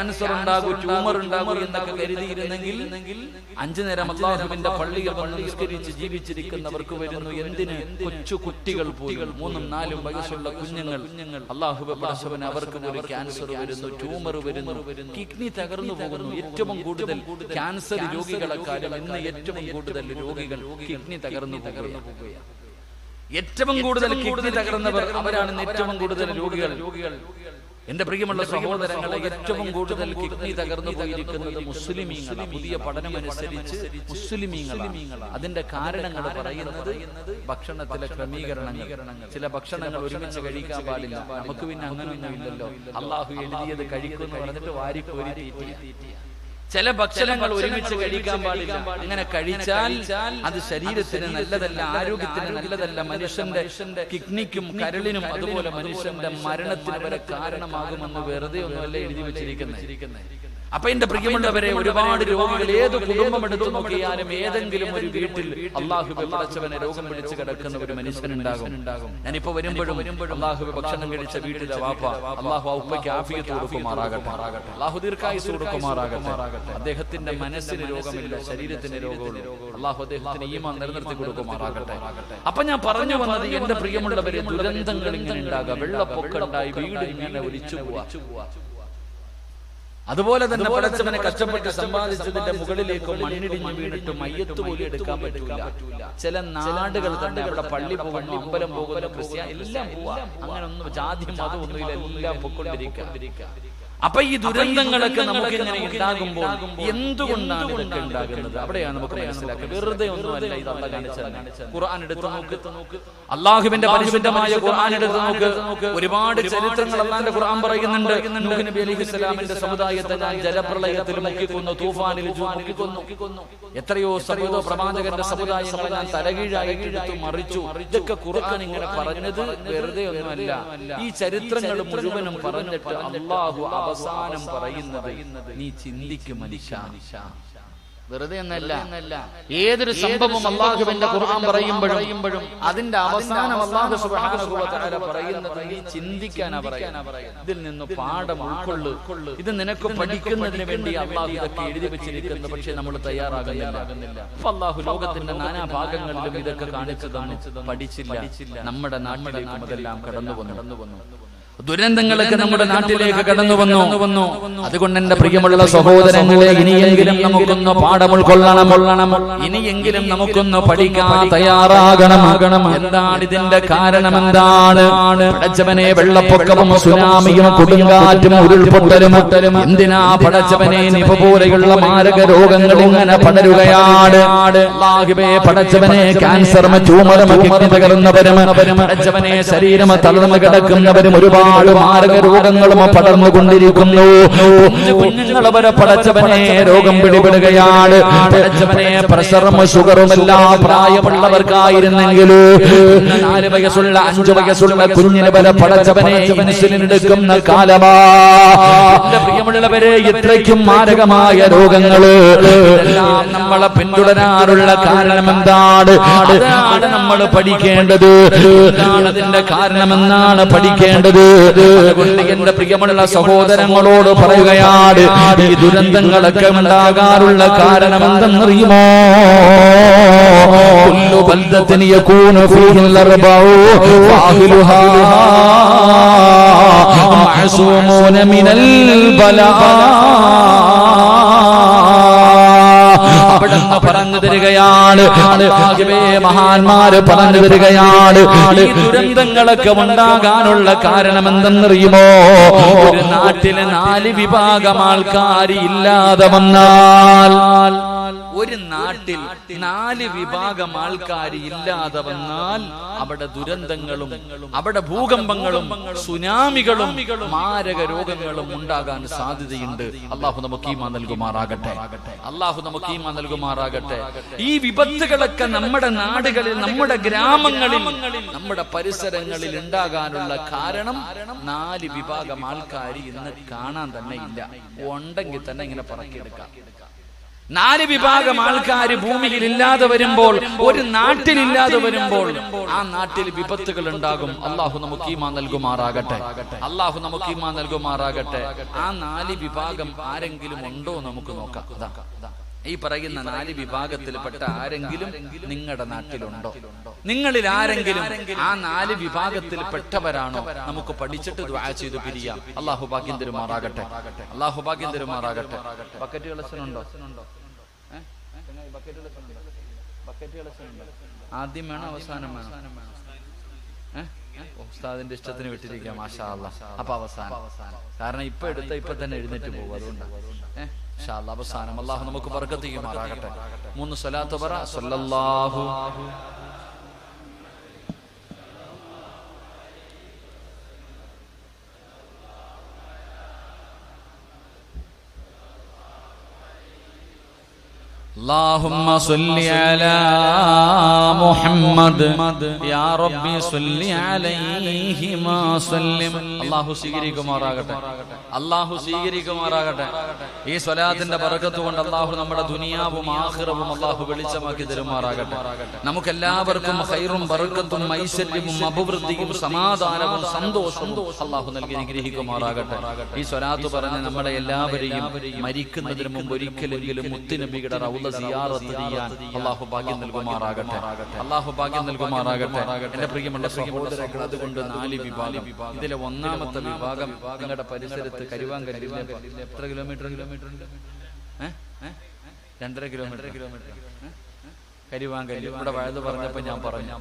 Cancer ഉണ്ടാകും, tumour ഉണ്ടാകും എന്നൊക്കെ കരുതിയിരുന്നെങ്കിൽ 5 നേരം അല്ലാഹുവിന്റെ പള്ളിയിൽ വന്ന് നിസ്കരിച്ച് ജീവിച്ചിരിക്കുന്നവർക്ക് വരുന്നു. എന്തിന്? കൊച്ചു കുട്ടികൾ പോലും 3ഉം 4ഉം വയസ്സുള്ള കുഞ്ഞുങ്ങൾ അല്ലാഹുവേ പടച്ചവനെ അവർക്ക് പോലും ക്യാൻസർ വരുന്നു, ട്യൂമർ വരുന്നു, കിഡ്നി തകർന്നു പോകുന്നു. ഏറ്റവും കൂടുതൽ ക്യാൻസർ രോഗികളെക്കാളും ഇന്ന് ഏറ്റവും കൂടുതൽ രോഗികൾ കിഡ്നി തകർന്നു പോകുകയാണ്. ഏറ്റവും കൂടുതൽ കിഡ്നി തകർന്നവർ അവരാണ് ഏറ്റവും കൂടുതൽ രോഗികൾ. എന്റെ പ്രിയമുള്ള സഹോദരങ്ങളെ, ഏറ്റവും കൂടുതൽ കിഡ്നി തകർന്നു പോയിരിക്കുന്നത് മുസ്ലിമീങ്ങളാണ്. പുതിയ പഠനമനുസരിച്ച് മുസ്ലിമീങ്ങളാണ്. അതിന്റെ കാരണങ്ങൾ പറയുന്നത് ഭക്ഷണത്തിലെ ക്രമീകരണങ്ങൾ. ചില ഭക്ഷണങ്ങൾ ഒരുമിച്ച് കഴിക്കാൻ പാടില്ല. നമുക്ക് പിന്നെ അങ്ങനെയൊന്നും ഇല്ലല്ലോ. അള്ളാഹു എഴുതിയത് കഴിക്കുമെന്ന് പറഞ്ഞിട്ട് വാരിക്കോരി തീറ്റിയ. ചില ഭക്ഷണങ്ങൾ ഒരുമിച്ച് കഴിക്കാൻ പാടില്ല. അങ്ങനെ കഴിച്ചാൽ അത് ശരീരത്തിന് നല്ലതല്ല, ആരോഗ്യത്തിന് നല്ലതല്ല. മനുഷ്യന്റെ കിഡ്നിക്കും കരളിനും അതുപോലെ മനുഷ്യന്റെ മരണത്തിന് വരെ കാരണമാകുമെന്ന് വെറുതെ ഒന്നുമല്ല എഴുതി വെച്ചിരിക്കുന്നത്. അപ്പൊ എന്റെ പ്രിയമുള്ളവരെ, ഒരുപാട് രോഗികൾ ഏത് കുടുംബം എടുത്തു നോക്കിയാലും ഏതെങ്കിലും ഒരു വീട്ടിൽ അല്ലാഹുവേ പടച്ചവനെ രോഗം പിടിച്ച് കിടക്കുന്ന ഒരു മനുഷ്യനുണ്ടാകും. ഞാനിപ്പോ വരുമ്പോഴും അല്ലാഹുവേ ഭക്ഷണം കഴിച്ച വീട്ടിലെ വാപ്പ, അല്ലാഹു ആ ഉപ്പയ്ക്ക് ആഫിയത്ത് കൊടുക്കുമാറാകട്ടെ, അല്ലാഹു ദീർഘായുസ്സ് കൊടുക്കുമാറാകട്ടെ. അദ്ദേഹത്തിന്റെ മനസ്സിന് രോഗമില്ല, ശരീരത്തിന് രോഗമുള്ളൂ. അല്ലാഹു അദ്ദേഹത്തിന് ഈമാൻ നിലനിർത്തി കൊടുക്കുമാറാകട്ടെ. അപ്പൊ ഞാൻ പറഞ്ഞു വന്നത്, എന്റെ പ്രിയമുള്ളവരെ, ദുരന്തങ്ങൾ ഇങ്ങനെ ഉണ്ടാകുക. വെള്ളപ്പൊക്കം ഉണ്ടായി വീട് ഇങ്ങനെ ഒലിച്ചു പോവാ. അതുപോലെ തന്നെ പടച്ചവനെ കഷ്ടപ്പെട്ട് സമ്പാദിച്ചതിന്റെ മുകളിലേക്ക് മണ്ണിടിഞ്ഞു വീണിട്ട് മയ്യത്ത് പോലും എടുക്കാൻ പറ്റൂല. ചില നാടുകൾ തന്നെ അവിടെ പള്ളി പോകുന്നു, അമ്പലം പോകുന്നു, ക്രിസ്ത്യാനി എല്ലാം പോവാ. അങ്ങനെ ഒന്നും ജാതി മതം ഒന്നുമില്ല, എല്ലാം പൊക്കൊണ്ടിരിക്കുക. അപ്പൊ ഈ ദുരന്തങ്ങളൊക്കെ നമുക്ക് ഇങ്ങനെ ഉണ്ടാകുമ്പോൾ എന്തുകൊണ്ടാണ് ഇതൊക്കെ ഉണ്ടാകുന്നത്? അവിടെയാണ് നമുക്ക് മനസ്സിലാക്കുക. വെറുതെ ഒന്നുമല്ല ഇത് അല്ലാഹു കാണിച്ചത്. ഖുർആൻ എടുത്ത് നോക്ക്, അല്ലാഹുവിന്റെ പരിശുദ്ധമായ ഖുർആൻ എടുത്ത് നോക്ക്. ഒരുപാട് ചരിത്രങ്ങൾ അല്ലാഹുവിന്റെ ഖുർആൻ പറയുന്നുണ്ട്. നൂഹ് നബി അലൈഹിസ്സലാമിന്റെ സമുദായത്തെ ഞാൻ ജലപ്രളയത്തിൽ മുക്കിക്കൊന്നു, തൂഫാനിൽ മുക്കിക്കൊന്നു. എത്രയോ പ്രവാചകന്റെ സമുദായങ്ങളെ ഞാൻ തലകീഴായിട്ട് എടുത്തു മറിച്ചു. ഇതൊക്കെ ഖുർആൻ ഇങ്ങനെ പറഞ്ഞത് വെറുതെ ഒന്നുമല്ല. ഈ ചരിത്രങ്ങൾ മുഴുവനും പറഞ്ഞിട്ട് അല്ലാഹു അവസാനം പറയുന്നത്, നീ ചിന്തിക്കും മനുഷ്യ. വെറുതെ എന്നല്ല. ഏതൊരു സംഭവം അല്ലാഹുവിന്റെ ഖുർആൻ പറയുമ്പോഴും അതിന്റെ അവസാനം അല്ലാഹു സുബ്ഹാനഹു വ തആല പറയുന്നത് നീ ചിന്തിക്കാനാ പറയുന്നത്. ഇതിൽ നിന്ന് പാഠം ഉൾക്കൊള്ളു. ഇത് നിനക്ക് പഠിക്കുന്നതിന് വേണ്ടി അല്ലാഹു ഇതൊക്കെ എഴുതി വെച്ചിരിക്കുന്നു. പക്ഷെ നമ്മൾ തയ്യാറാകുന്നില്ല. അപ്പൊ അല്ലാഹു ലോകത്തിന്റെ നാനാ ഭാഗങ്ങളിലും ഇതൊക്കെ കാണിച്ചു തന്നു. പഠിച്ചില്ല. നമ്മുടെ നാട്ടിലേക്കും അതെല്ലാം കടന്നു വന്നു. ദുരന്തങ്ങളൊക്കെ നമ്മുടെ നാട്ടിലേക്ക് കടന്നു വന്നു. അതുകൊണ്ട് എന്റെ പ്രിയമുള്ള സഹോദരങ്ങളെ, ഇനിയെങ്കിലും നമുക്കൊന്ന് പാഠം ഉൾക്കൊള്ളണം. ഇനിയെങ്കിലും നമുക്കൊന്ന് പഠിക്കാൻ തയ്യാറാകണം. എന്താണ് ഇതിന്റെ കാരണം? എന്താണ്? പടച്ചവനെ, വെള്ളപ്പൊക്കവും സുനാമിയും കൊടുങ്കാറ്റും ഉരുൾപൊട്ടലും എന്തിനാ പടച്ചവനെ നിപ പോലെയുള്ള മാരക രോഗങ്ങൾ ഇങ്ങനെ പടരുകയാണ്? അല്ലാഹുവേ പടച്ചവനെ, ക്യാൻസറും ട്യൂമറും കിഡ്നി തകർന്നവരും പടച്ചവനെ ശരീരം തളർന്നു കിടക്കുന്നവരും ഒരുപാട് മാരക രോഗങ്ങളും പടർന്നുകൊണ്ടിരിക്കുന്നു. കുഞ്ഞുങ്ങൾ വരെ പടച്ചവനെ രോഗം പിടിപെടുകയാണ്. പടച്ചവനെ, പ്രഷറും ഷുഗറും എല്ലാം പ്രായമുള്ളവർക്കായിരുന്നെങ്കിൽ 4 വയസ്സുള്ള 5 വയസ്സുള്ള കുഞ്ഞിന് വരെ പടച്ചവനെ ഇൻസുലിൻ എടുക്കുന്ന കാലമാ. പ്രിയമുള്ളവരെ, ഇത്രയ്ക്കും മാരകമായ രോഗങ്ങള് എല്ലാം നമ്മളെ പിന്തുടരാനുള്ള കാരണം എന്താണ്? അതാണ് നമ്മൾ പഠിക്കേണ്ടത്. അതിന്റെ കാരണമെന്നാണ് പഠിക്കേണ്ടത്. അതുകൊണ്ട് എന്റെ പ്രിയമുള്ള സഹോദരങ്ങളോട് പറയുകയാണ്, ഈ ദുരന്തങ്ങളൊക്കെ ഉണ്ടാകാനുള്ള കാരണം എന്തെന്നറിയുമോ? കുല്ലു ബൽദത്തിൻ യകൂനു ഫീഹിൽ അർബഉ ഫഅഹ്ലുഹാ മഅസൂമൂന മിനൽ ബലാ. അവിടുന്ന് പറഞ്ഞു തരികയാണ്, മഹാന്മാര് പറഞ്ഞു തരികയാണ്, ഈ ദുരന്തങ്ങളൊക്കെ ഉണ്ടാകാനുള്ള കാരണം എന്തെന്നറിയുമോ? ഒരു നാട്ടിലെ 4 വിഭാഗം ആൾക്കാർ ഇല്ലാതെ വന്നാൽ, ഒരു നാട്ടിൽ 4 വിഭാഗം ആൾക്കാർ ഇല്ലാതെ വന്നാൽ അവിടെ ദുരന്തങ്ങളും അവിടെ ഭൂകമ്പങ്ങളും സുനാമികളും മാരക രോഗങ്ങളും ഉണ്ടാകാൻ സാധ്യതയുണ്ട്. അല്ലാഹു നമുക്ക് ഈമാൻ നൽകുമാറാകട്ടെ. അല്ലാഹു നമുക്ക് ഈമാൻ നൽകുമാറാകട്ടെ. ഈ വിപത്തുകളൊക്കെ നമ്മുടെ നാടുകളിൽ, നമ്മുടെ ഗ്രാമങ്ങളിൽ, നമ്മുടെ പരിസരങ്ങളിൽ ഉണ്ടാകാനുള്ള കാരണം 4 വിഭാഗം ആൾക്കാർ ഇന്ന് കാണാൻ തന്നെ ഇല്ല. ഉണ്ടെങ്കിൽ തന്നെ ഇങ്ങനെ പറക്കിയെടുക്കാം. 4 വിഭാഗം ആൾക്കാർ ഭൂമിയിൽ ഇല്ലാതെ വരുമ്പോൾ, ഒരു നാട്ടിലില്ലാതെ വരുമ്പോൾ ആ നാട്ടിൽ വിപത്തുകൾ ഉണ്ടാകും. അള്ളാഹു നമുക്ക് ഈമാൻ നൽകുമാറാകട്ടെ. അള്ളാഹു നമുക്ക് ഈമാൻ നൽകുമാറാകട്ടെ. ആ 4 വിഭാഗം ആരെങ്കിലും ഉണ്ടോ നമുക്ക് നോക്കാം. ഈ പറയുന്ന 4 വിഭാഗത്തിൽപ്പെട്ട ആരെങ്കിലും നിങ്ങളുടെ നാട്ടിലുണ്ടോ? നിങ്ങളിൽ ആരെങ്കിലും ആ 4 വിഭാഗത്തിൽപ്പെട്ടവരാണോ? നമുക്ക് പഠിച്ചിട്ട് ദുആ ചെയ്ത് പിരിയാം. അള്ളാഹു ഭാഗ്യം തരുമാറാകട്ടെ. അള്ളാഹു ഭാഗ്യം തരുമാറാകട്ടെ. ബക്കറ്റ് കളക്ഷനുണ്ടോ? ആദ്യം വേണോ അവസാനം വേണോ? ഉസ്താദിന്റെ ഇഷ്ടത്തിന് വിട്ടിരിക്കാം. മാഷാ അല്ലാഹ്. അപ്പൊ അവസാനം, കാരണം ഇപ്പൊ എടുത്ത ഇപ്പൊ തന്നെ എഴുന്നേറ്റ് പോകും. അതുകൊണ്ടാണ് ഇൻഷാ അല്ലാഹ് അവസാനം. അല്ലാഹു നമുക്ക് ബർക്കത്ത് ചെയ്യുമാറാകട്ടെ. 3 സ്വലാത്ത് പറ. സല്ലല്ലാഹു اللهم صل على محمد يا ربي صل عليه ما سلم. അല്ലാഹു സ്വീകരിക്കുമാറാകട്ടെ. അല്ലാഹു സ്വീകരിക്കുമാറാകട്ടെ. ഈ സ്വലാത്തിന്റെ ബറക്കത്ത് കൊണ്ട് അല്ലാഹു നമ്മുടെ ദുനിയാവും ആഖിറവും അല്ലാഹു വെളിച്ചമാക്കി തരുമാറാകട്ടെ. നമുക്കെല്ലാവർക്കും ഖൈറും ബറക്കത്തും ഐശ്വര്യവും അഭിവൃദ്ധിയും സമാധാനവും സന്തോഷവും അല്ലാഹു നൽകി അനുഗ്രഹിക്കുമാറാകട്ടെ. ഈ സ്വലാത്ത് പറഞ്ഞ് നമ്മളെ എല്ലാവരെയും മരിക്കുന്നതിന് മുമ്പ് ഒരിക്കലെങ്കിലും മുത്തുനബിയുടെ റൗള സിയാറത്ത് ചെയ്യാൻ അല്ലാഹു ഭാഗ്യം നൽകുമാറാകട്ടെ. അല്ലാഹു ഭാഗ്യം നൽകുമാറാകട്ടെ. എന്റെ പ്രിയമുള്ള സഹോദരങ്ങൾ, അതുകൊണ്ട് 4 വിഭാഗം. ഇതിലെ ഒന്നാമത്തെ വിഭാഗം നിങ്ങളുടെ പരിസരത്ത് കരുവാങ്കല്ലിൽ എത്ര കിലോമീറ്റർ ഉണ്ട്? 2.5 കിലോമീറ്റർ. കരുവാങ്കല്ല് ഇവിടെ വഴുത് പറഞ്ഞപ്പോ ഞാൻ പറഞ്ഞു,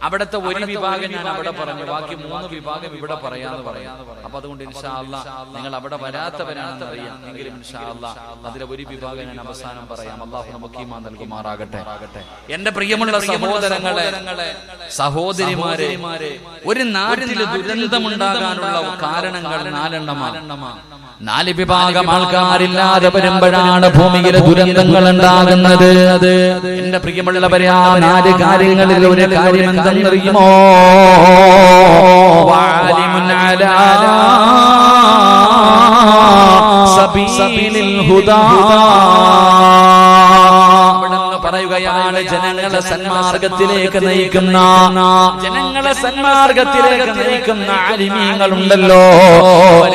അവിടുത്തെ ഒരു വിഭാഗം ഞാൻ അവിടെ പറഞ്ഞു, ബാക്കി 3 വിഭാഗം ഇവിടെ പറയാന്ന് പറയാം. അപ്പൊ അതുകൊണ്ട് ഇൻഷാ അല്ലാഹ് നിങ്ങൾ അവിടെ വരാത്തവരാണെന്ന് അറിയാം. എങ്കിലും ഇൻഷാ അല്ലാഹ് അതിലെ ഒരു വിഭാഗം ഞാൻ അവസാനം പറയാം. അല്ലാഹു നമുക്ക് ഈമാൻ നൽകുമാറാകട്ടെ. എന്റെ പ്രിയമുള്ള സഹോദരങ്ങളെ, സഹോദരിമാരെ, ഒരു നാട്ടിൽ ദുരന്തമുണ്ടാകാനുള്ള കാരണങ്ങൾ 4 എണ്ണമാണ്. 4 വിഭാഗം ആൾക്കാരില്ലാതെ വരുമ്പോഴാണ് ഭൂമിയിലെ ദുരന്തങ്ങൾ ഉണ്ടാകുന്നത്. എന്റെ പ്രിയമുള്ളവരെ, ആ 4 കാര്യങ്ങളിൽ ഒരു കാര്യം എന്തെന്നറിയുമോ? വാലിമുൻ അലാ സബീലിൽ ഹുദാ. പറയുകയാണ്, ജനങ്ങളെ സന്മാർഗത്തിലേക്ക് നയിക്കുന്ന, ജനങ്ങളെ സന്മാർഗത്തിലേക്ക് നയിക്കുന്ന ആലിമീങ്ങളുണ്ടല്ലോ,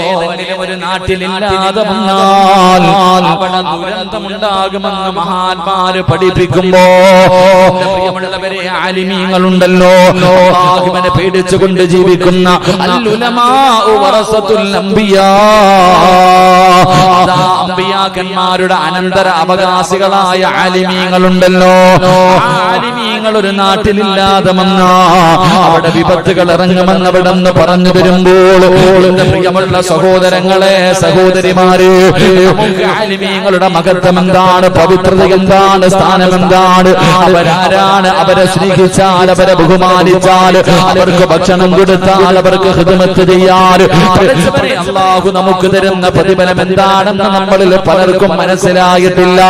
ഏതെങ്കിലും ഒരു നാട്ടിലില്ലാതെ വന്നാൽ അവിടെ ദുരന്തമുണ്ടാകുമെന്ന് മഹാന്മാര് പഠിപ്പിക്കുമ്പോ, പ്രിയമുള്ളവരെ, ആലിമീങ്ങളുണ്ടല്ലോ, അല്ലാഹുവിനെ പേടിച്ചുകൊണ്ട് ജീവിക്കുന്ന അൽ-ഉലമാഉ വറസത്തുൽ അംബിയാ, അമ്പിയാക്കന്മാരുടെ അനന്തര അവകാശികളായ ആലിമീങ്ങളുണ്ടല്ലോ. ആലിമീങ്ങൾ ഒരു നാട്ടിലില്ലാതെ വന്ന അവിടെ വിപത്തുകൾ ഇറങ്ങുമെന്ന് അവിടെ നിന്ന് പറഞ്ഞു വരുമ്പോൾ, പ്രിയമുള്ള സഹോദരങ്ങളെ, സഹോദരിമാര്, ആലിമീങ്ങളുടെ മഹത്വം എന്താണ്? പവിത്രത എന്താണ്? സ്ഥാനം എന്താണ്? അവരാരാണ്? അവരെ സ്നേഹിച്ചാൽ, അവരെ ബഹുമാനിച്ചാൽ, അവർക്ക് ഭക്ഷണം കൊടുത്താൽ, അവർക്ക് ഖിദ്മത്ത് ചെയ്യാൻ അല്ലാഹു നമുക്ക് തരുന്ന പ്രതിഫലം എന്താണെന്ന് നമ്മളിൽ പലർക്കും മനസ്സിലായിട്ടില്ല.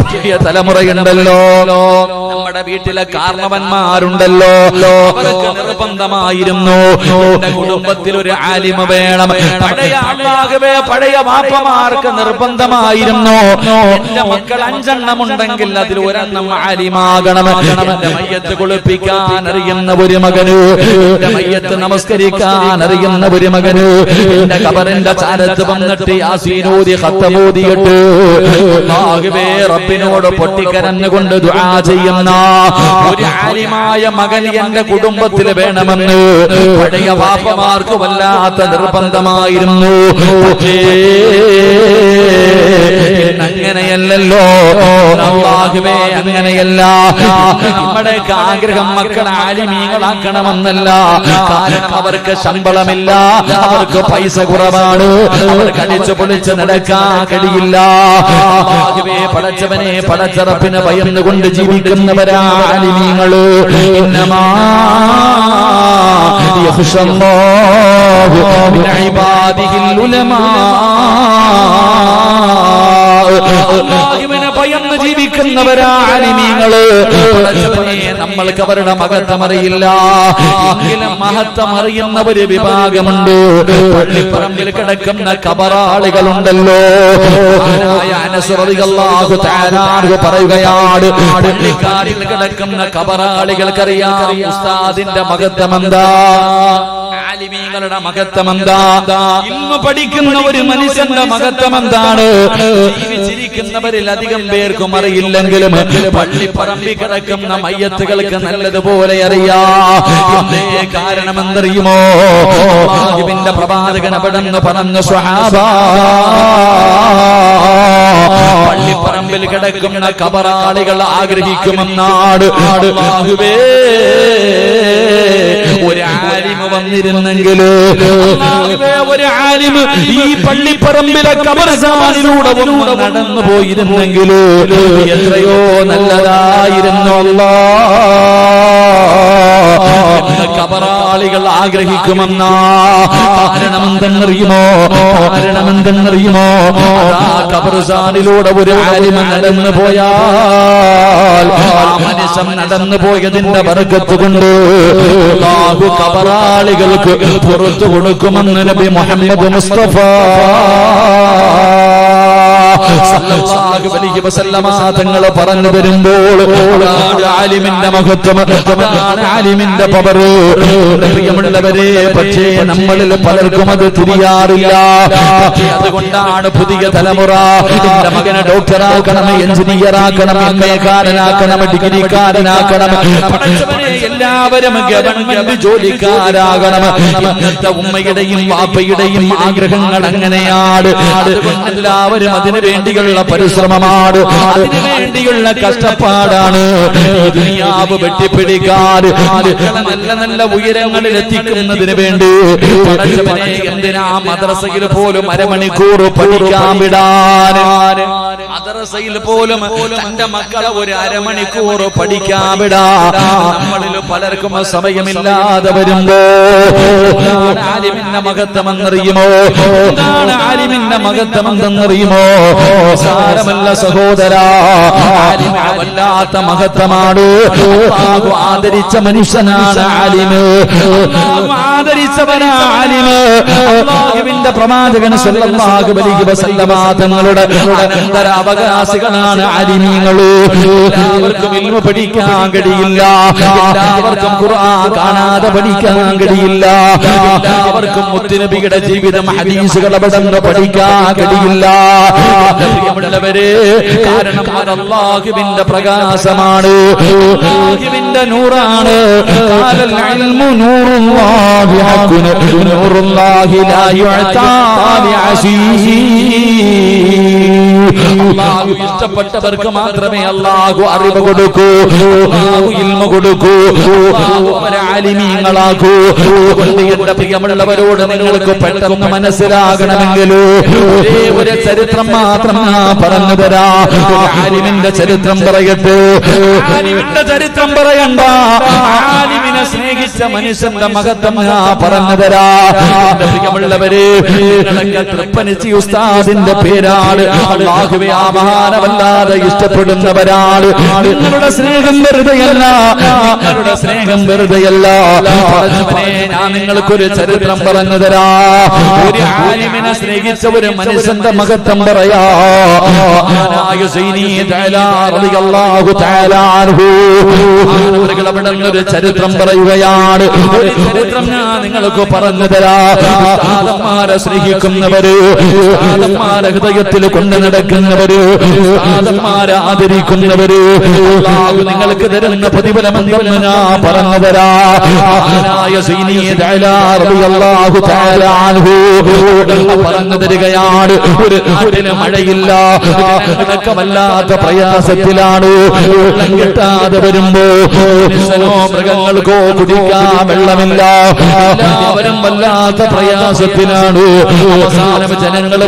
പുതിയ തലമുറയുണ്ടല്ലോ, നമ്മുടെ വീട്ടിലെ കാരണവന്മാരുണ്ടല്ലോ, അവർക്ക് നിർബന്ധമായിരുന്നു കുടുംബത്തിൽ ഒരു ആലിമ വേണം. പഴയ വാപ്പമാർക്ക് നിർബന്ധമായിരുന്നു, എന്റെ മക്കൾ 5 എണ്ണം ഉണ്ടെങ്കിൽ അതിൽ 1 എണ്ണം ആലിമാകണം. എന്റെ മയ്യത്ത് കുളിപ്പിക്കാൻ അറിയുന്ന ഒരു മകന്, എന്റെ മയ്യത്ത് നമസ്കരിക്കാൻ അറിയുന്ന ഒരു മകന്, എന്റെ ഖബറിന്റെ ചാരത്ത് വന്നിട്ട് യാസീനോദി ഖത്തമോദിയിട്ട് അല്ലാഹുവേ റബ്ബിനോട് പൊട്ടിക്കരഞ്ഞുകൊണ്ട് ദുആ ചെയ്യുന്ന ഒരു ആലിമായ മകൻ എന്റെ കുടുംബത്തിൽ വേണമെന്ന് പഴയ വാപ്പമാർക്ക് വല്ലാത്ത നിർബന്ധമായിരുന്നു. അങ്ങനെയല്ലല്ലോ അല്ലാഹുവേ, അങ്ങനെയല്ല. നമ്മുടെയൊക്കെ ആഗ്രഹം മക്കളെ ആലിമീങ്ങളാക്കണമെന്നല്ല. കാരണം അവർക്ക് ശമ്പളമില്ല, അവർക്ക് പൈസ കുറവാണ്, അവർക്ക് അടിച്ചു പൊളിച്ച് നടക്കാൻ കഴിയില്ല. അല്ലാഹുവേ, പടച്ചവനെ, പടച്ചറപ്പിനെ ഭയന്നുകൊണ്ട് ജീവിക്കുന്നവരാ ആലിമീങ്ങള്. ഇന്നമാ യഖ്ശല്ലാഹു മിൻ ഇബാദിഹിൽ ഉലമാ. അല്ലാഹുവിനെ ഭയന്ന് ജീവിക്കുന്ന ജീവിക്കുന്നവരാ ആലിമീങ്ങള്. നമ്മൾക്ക് അവരുടെ മഹത്വം അറിയില്ല, എങ്കിലും മഹത്വം അറിയുന്ന ഒരു വിഭാഗമുണ്ട്. പള്ളിപ്പറമ്പിൽ കിടക്കുന്ന കബറാളികളുണ്ടല്ലോ. അനസ് റളിയല്ലാഹു തആല പറയുകയാണ്, പള്ളിക്കാരിൽ കിടക്കുന്ന കബറാളികൾക്കറിയാം ഉസ്താദിന്റെ മഹത്വം എന്താ, ആലിമീങ്ങളുടെ മഹത്വം എന്താ, ഇൽമു പഠിക്കുന്ന ഒരു മനുഷ്യന്റെ മഹത്വം എന്താണ്. ജീവിച്ചിരിക്കുന്നവരിൽ അധികം പേർക്കും അറിയില്ലെങ്കിലും പള്ളിപ്പറമ്പിൽ കിടക്കുന്ന മയ്യത്തുകൾക്ക് നല്ലതുപോലെ അറിയാം. കാരണം എന്തറിയുമോ, അല്ലാഹുവിന്റെ പ്രവാചകൻ അവിടെന്ന് പറഞ്ഞ സ്വഹാബ, പള്ളിപ്പറമ്പിൽ കിടക്കുന്ന കബറാളികൾ ആഗ്രഹിക്കുമെന്നാണ്. അല്ലാഹുവേ, ഒരു ആലിമ് വന്നിരുന്നെങ്കില്, ഒരു ആലിമ് ഈ പള്ളിപ്പറമ്പിലെ ഖബർസ്ഥാനിലൂടെ നടന്നു പോയിരുന്നെങ്കില് എത്രയോ നല്ലതായിരുന്നു. അല്ലാഹ് ഖബറാളികൾ ആഗ്രഹിക്കുമെന്നാ. കാരണമെന്തെന്നറിയുമോ, ഖബർസ്ഥാനിലൂടെ ഒരു ആലിമ നടന്നു പോയാൽ ആ മനുഷ്യൻ നടന്നു പോയതിന്റെ ബർക്കത്ത് കൊണ്ട് അല്ലാഹു ഖബറാളികൾക്ക് പുറത്തു കൊടുക്കുമെന്ന് നബി മുഹമ്മദ് മുസ്തഫ സല്ലല്ലാഹു അലൈഹി വസല്ലമ തങ്ങൾ പറഞ്ഞു തരുമ്പോൾ ആലിമിന്റെ മഹത്വം, ആലിമിന്റെ പവർ. പ്രിയമുള്ളവരെ, പക്ഷേ നമ്മളിൽ പലർക്കും അത് തിരിയാറില്ല. അതുകൊണ്ടാണ് പുതിയ തലമുറ എന്റെ മകനെ ഡോക്ടറാക്കണം, എഞ്ചിനീയറാക്കണം, എംഎക്കാരനാക്കണം, ഡിഗ്രിക്കാരനാക്കണം, എല്ലാവരും ഗവൺമെന്റ് ജോലിക്കാരാകണം. ഇന്നത്തെ ഉമ്മയുടെയും വാപ്പയുടെയും ആഗ്രഹങ്ങൾ അങ്ങനെയാണ്. അതുകൊണ്ട് എല്ലാവരും അതിനു വേണ്ടിയുള്ള പരിശ്രമമാണ്, അതിനു വേണ്ടിയുള്ള കഷ്ടപ്പാടാണ്. ദുനിയാവ് വെട്ടിപ്പിടിക്കാൻ, നല്ല നല്ല ഉയരങ്ങളിൽ എത്തിക്കുന്നതിന് വേണ്ടി എന്തിനാ മദ്രസയിൽ പോലും അരമണിക്കൂർ പഠിക്കാൻ വിടാൻ, മദ്രസയിൽ പോലും തന്റെ മക്കളെ ഒരു അരമണിക്കൂർ പഠിക്കാൻ വിടാൻ നമ്മളിൽ പലർക്കും സമയമില്ലാതെ വരുമ്പോ ആലിമിന്റെ മഹത്വം എന്നറിയുമോ, എന്താണ് ആലിമിന്റെ മഹത്വം എന്തെന്നറിയുമോ? സാരമല്ല സഹോദരാ, വല്ലാത്ത മഹത്വമാണ്. ആദരിച്ച മനുഷ്യനാണ് ആലിമ്, ആദരിച്ചവനാ ആലിമ്. അല്ലാഹുവിന്റെ പ്രവാചകൻ സല്ലല്ലാഹു അലൈഹി വസല്ലമ തങ്ങളുടെ അനന്തര അവകാശികളാണ് ആലിമീങ്ങൾ. എല്ലാവർക്കും ഇൽമു പഠിക്കാൻ കഴിയില്ല, എല്ലാവർക്കും ഖുർആൻ കാണാതെ പഠിക്കാൻ കഴിയില്ല, എല്ലാവർക്കും മുത്തുനബിയുടെ ജീവിതം ഹദീസുകൾ അവിടുന്ന് പഠിക്കാൻ കഴിയില്ല. പ്രിയമുള്ളവരെ, കാരണം അത് അല്ലാഹുവിന്റെ പ്രകാശമാണ്, അല്ലാഹുവിന്റെ നൂറാണ്. ഖാലൽ ഇൽമു നൂറുല്ലാഹി ഹഖുൻ നൂറുല്ലാഹി ലാ യുഅതാ ലിഅസീഹി. അല്ലാഹു ഇഷ്ടപ്പെട്ടവർക്ക് മാത്രമേ അല്ലാഹു അറിവ് കൊടുക്കൂ, അല്ലാഹു ഇൽമു കൊടുക്കൂ, അല്ലാഹു അവരെ ആലിമീങ്ങളാക്കൂ. എന്റെ പ്രിയമുള്ളവരോട് നിങ്ങൾക്ക് പെട്ടെന്ന് മനസ്സിലാകണമെങ്കിൽ ഒരേ ഒരു ചരിത്രം മാത്രം പറഞ്ഞു തരാ. ആലിമിന്റെ ചരിത്രം പറയട്ടെ, ആലിമിന്റെ ചരിത്രം പറയണ്ട, ആലിമിനെ സ്നേഹിച്ച മനുഷ്യന്റെ മഹത്വം പറഞ്ഞു തരാ. എന്റെ പ്രിയമുള്ളവരെ, തൃപ്പനിച്ചി ഉസ്താദിന്റെ പേരാണ്. അല്ലാഹുവേ, ആ മഹാനവല്ലാതെ ഇഷ്ടപ്പെടുന്നവരാണ്. നിങ്ങളുടെ സ്നേഹം വെറുതെയല്ല, നിങ്ങളുടെ സ്നേഹം വെറുതെയല്ല. ഞാൻ നിങ്ങൾക്കൊരു ചരിത്രം പറഞ്ഞു തരാ. ഒരു ആലിമിനെ സ്നേഹിച്ച ഒരു മനുഷ്യന്റെ മഹത്വം പറയാ. ഒരു ചരിത്രം പറയുകയാണ്. ഒരു ചരിത്രം ഞാൻ നിങ്ങൾക്ക് പറഞ്ഞു തരാ. ഉസ്താദന്മാരെ സ്നേഹിക്കുന്നവര്, ഉസ്താദന്മാരെ ഹൃദയത്തിൽ കൊണ്ടു നടക്കുന്നവര്, ഉസ്താദന്മാരെ ആദരിക്കുന്നവര്, അല്ലാഹു നിങ്ങൾക്ക് തരുന്ന പ്രതിഫലം എന്തെന്ന് ഞാൻ പറഞ്ഞു തരാ. പറഞ്ഞു തരികയാണ്. ഒരു നാട്ടിന് മഴയില്ല, വല്ലാത്ത പ്രയാസത്തിലാണ്. വെള്ളം കിട്ടാതെ വരുമ്പോ മനുഷ്യനോ മൃഗങ്ങൾക്കോ കുടിക്കാൻ വെള്ളമില്ല. എല്ലാവരും വല്ലാത്ത പ്രയാസത്തിലാണ്. അവസാനം ജനങ്ങൾ